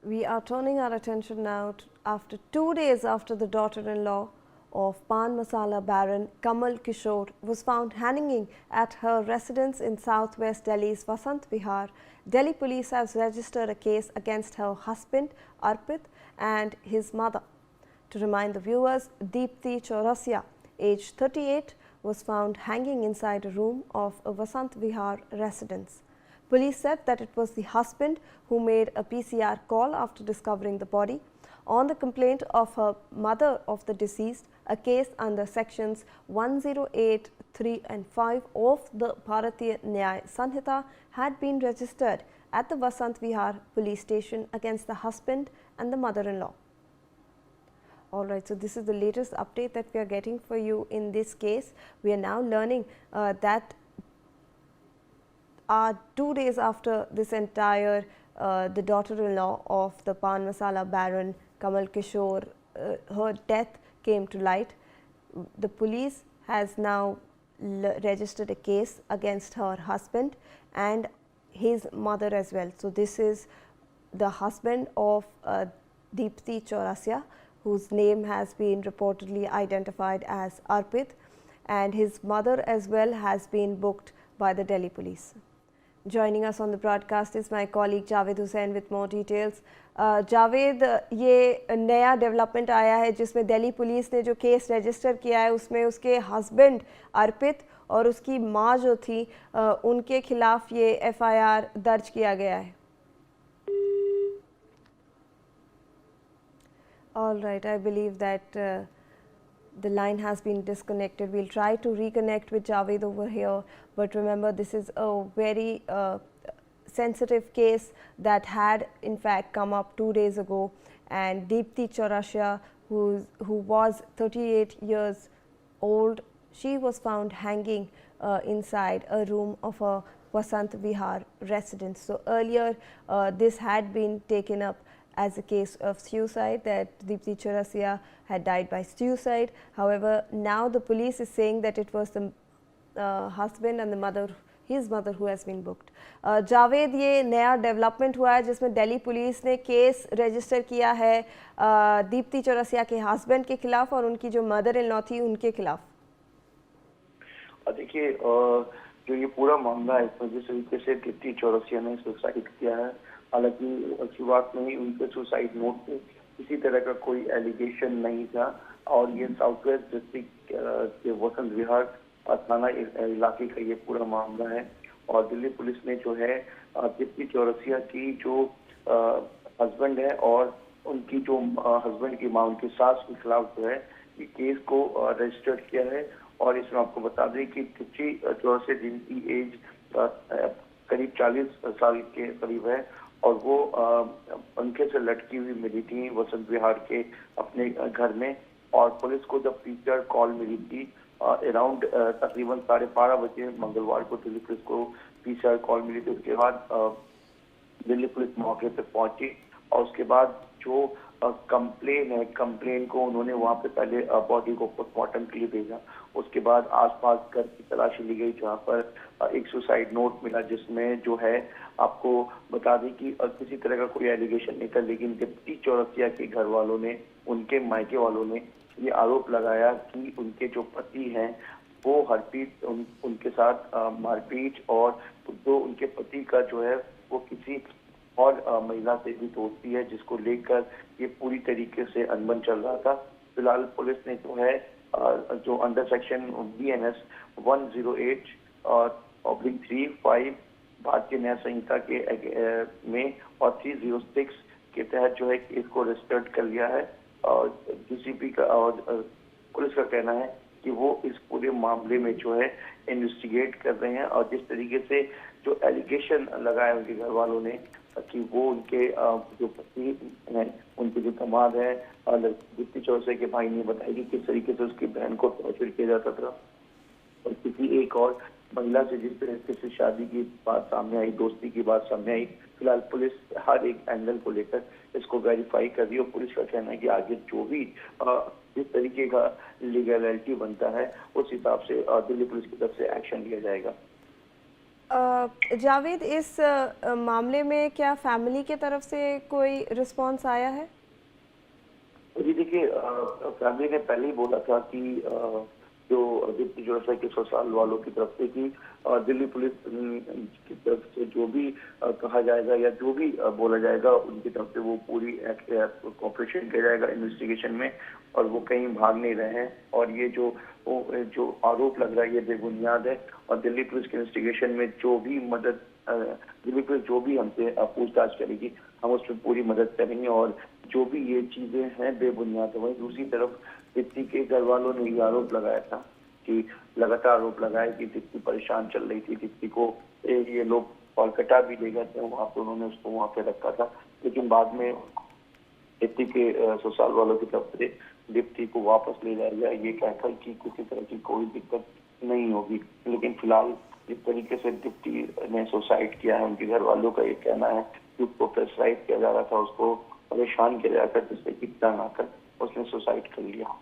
We are turning our attention now to after 2 days after the daughter-in-law of Pan Masala Baron Kamal Kishore was found hanging at her residence in southwest Delhi's Vasant Vihar. Delhi police has registered a case against her husband Arpit and his mother. To remind the viewers, Deepti Chaurasia, aged 38, was found hanging inside a room of a Vasant Vihar residence. Police said that it was the husband who made a PCR call after discovering the body. On the complaint of her mother of the deceased, a case under sections 108, 3 and 5 of the Bharatiya Nyaya Sanhita had been registered at the Vasant Vihar police station against the husband and the mother-in-law. Alright, so this is the latest update that we are getting for you in this case. We are now learning that 2 days after this entire the daughter-in-law of the Pan Masala Baron Kamal Kishore, her death came to light. The police has now registered a case against her husband and his mother as well. So this is the husband of Deepti Chaurasia, whose name has been reportedly identified as Arpit, and his mother as well has been booked by the Delhi police. Joining us on the broadcast is my colleague Javed Hussain with more details. Javed, ये नया development आया है जिसमें Delhi police ने जो case register किया है उसमें उसके हस्बैंड अर्पित और उसकी माँ जो थी उनके खिलाफ ये एफआईआर दर्ज किया गया है. All right, I believe that the line has been disconnected. We'll try to reconnect with Javed over here, but remember this is a very sensitive case that had in fact come up 2 days ago, and Deepti Chaurasia, who was 38 years old, she was found hanging inside a room of a Vasant Vihar residence. So earlier this had been taken up as a case of suicide, that Deepti Chaurasia had died by suicide. However, now the police is saying that it was the husband and the mother, his mother, who has been booked. Javed, ये नया development हुआ है जिसमें Delhi police ने case register किया है दीप्ति चौरसिया के husband के खिलाफ और उनकी जो मदर इन लॉ थी उनके खिलाफ. देखिए, जो ये पूरा मामला है इसमें जिस तरीके से दीप्ति चौरसिया ने सुसाइड किया है, हालांकि शुरुआत में ही उनके सुसाइड नोट पे किसी तरह का कोई एलिगेशन नहीं था, और ये साउथ वेस्ट डिस्ट्रिक्ट के वसंत विहार थाना इलाके का ये पूरा मामला है. और दिल्ली पुलिस ने जो है दीप्ति चौरसिया की जो हस्बैंड है और उनकी जो हस्बैंड की मां, उनकी सास के खिलाफ जो है ये केस को रजिस्टर्ड किया है. और इसमें आपको बता दें कि दीप्ति चौरसिया जिनकी एज करीब 40 साल के करीब है, और वो पंखे से लटकी हुई मिली थी वसंत विहार के अपने घर में. और पुलिस को जब पीसीआर कॉल मिली थी अराउंड तकरीबन 12:30 बजे मंगलवार को दिल्ली पुलिस को पीसीआर कॉल मिली थी. उसके बाद दिल्ली पुलिस मौके पे पहुंची और उसके बाद जो कंप्लेन है, कंप्लेन को उन्होंने वहां पे पहले बॉडी को पोस्टमार्टम के लिए भेजा. उसके बाद आसपास घर की तलाशी ली गई जहां पर एक सुसाइड नोट मिला, जिसमें जो है आपको बता दें कि किसी तरह का कोई एलिगेशन नहीं था, लेकिन दीप्ति चौरसिया के घर वालों ने, उनके मायके वालों ने ये आरोप लगाया कि उनके जो पति हैं वो हरप्रीत उनके साथ मारपीट, और जो उनके पति का जो है वो किसी और महिला से भी दोस्ती है, जिसको लेकर ये पूरी तरीके से अनबन चल रहा था. फिलहाल पुलिस ने जो है जो अंडर सेक्शन BNS 108/3/5 भारतीय न्याय संहिता के में और 306 के तहत जो है केस को रजिस्टर्ड कर लिया है. और DCP का और पुलिस का कहना है कि वो इस पूरे मामले में जो है इन्वेस्टिगेट कर रहे हैं. और जिस तरीके से जो एलिगेशन लगाए उनके घर वालों ने कि वो उनके जो पति हैं, उनके जो दामाद है, दीप्ति चौरसिया के भाई ने बताया कि किस तरीके से उसकी बहन को टॉर्चर किया जाता था, और किसी एक और महिला से जिस तरीके से शादी की बात सामने आई, दोस्ती की बात सामने आई. फिलहाल पुलिस हर एक एंगल को लेकर इसको वेरीफाई कर रही है. और पुलिस का कहना है कि आगे जो भी जिस तरीके का लीगलिटी बनता है उस हिसाब से दिल्ली पुलिस की तरफ से एक्शन लिया जाएगा. जावेद, इस मामले में क्या फैमिली की तरफ से कोई रिस्पॉन्स आया है? जी देखिए, फैमिली ने पहले ही बोला था कि जो दीप्ति जोरसा के ससुराल वालों की तरफ से कि दिल्ली पुलिस की तरफ से जो भी कहा जाएगा या जो भी बोला जाएगा उनकी तरफ से वो पूरी कोऑपरेशन किया जाएगा इन्वेस्टिगेशन में, और वो कहीं भाग नहीं रहे हैं। और ये जो आरोप लग रहा है ये बेबुनियाद है, और दिल्ली पुलिस की इन्वेस्टिगेशन में जो भी मदद दिल्ली पुलिस जो भी हमसे पूछताछ करेगी हम उसमें पूरी मदद करेंगे। और जो भी ये चीजें हैं बेबुनियाद है। वहीं दूसरी तरफ दीप्ति के घर वालों ने ये आरोप लगाया था कि लगातार आरोप लगाया कि दीप्ति परेशान चल रही थी, दीप्ति को ये लोग कोलकाता भी ले गए थे, वहां पे उन्होंने उसको वहां पे रखा था, लेकिन बाद में दीप्ति के ससुराल वालों की तरफ से दीप्ति को वापस ले जाया गया। ये कहता है कि किसी तरह की कोई दिक्कत नहीं होगी, लेकिन फिलहाल जिस तरीके से दीप्ति ने सुसाइड किया है उनके घर वालों का ये कहना है कि उसको प्रेशराइज किया जा रहा था, उसको परेशान किया जा रहा था, जिससे कि तंग आकर उसने सुसाइड कर लिया।